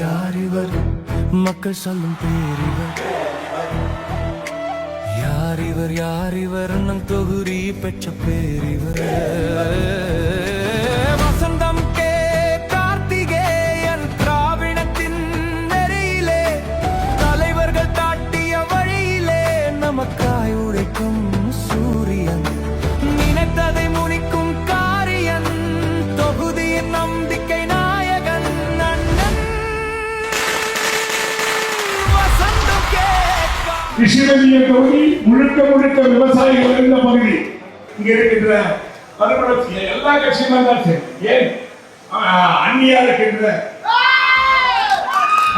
யார் இவர் மக்கள் சொல்லும் பேரிவர் யார் இவர் நம் தொகுதி பெற்ற பேரிவர் வசந்தம் கே கார்த்திகேயன் திராவிடத்தின் நெறியிலே தலைவர்கள் காட்டிய வழியிலே நமக்காய் உழைக்கும் சூரியன் நினைத்ததை முடிக்கும் காரியன் தொகுதியின் நம்பிக்கை நாயகன் அண்ணன் வசந்தம் கே கிருஷ்ணகிரி தொகுதி முழுக்க விவசாயிகள் இருந்த பகுதி. இங்க இருக்கின்ற எல்லா கட்சியும் தான் சரி, ஏன் அந்நியா இருக்கின்ற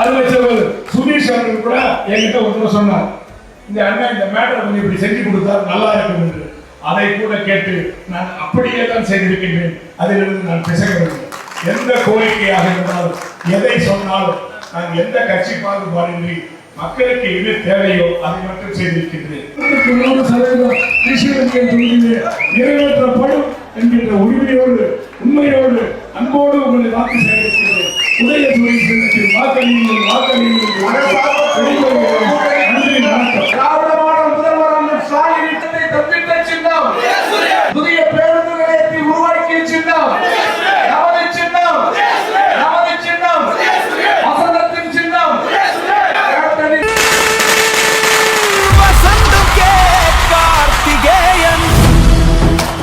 அறிவிச்சவர் சுதீஷ் அவர்கள் கூட என்கிட்ட ஒன்று சொன்னார், இந்த அண்ணன் இந்த மேட்டரை கொஞ்சம் இப்படி செஞ்சு கொடுத்தால் நல்லா இருக்கும் என்று. அதை கூட கேட்டு நான் அப்படியே தான் செய்திருக்கின்றேன். அதிலிருந்து நான் பிசகவில்லை. எந்த கோரிக்கையாக இருந்தாலும் எதை சொன்னாலும் நான் எந்த கட்சி பாகுபாடின்றி மக்களுக்கு எது தேவையோ அதை மட்டும் செய்திருக்கின்றேன். நிறைவேற்றப்படும் என்கின்ற உரிமையோடு உண்மையோடு அன்போடு உங்களை வாக்கு சேகரிக்கின்றேன். உதய வாக்களியுங்கள்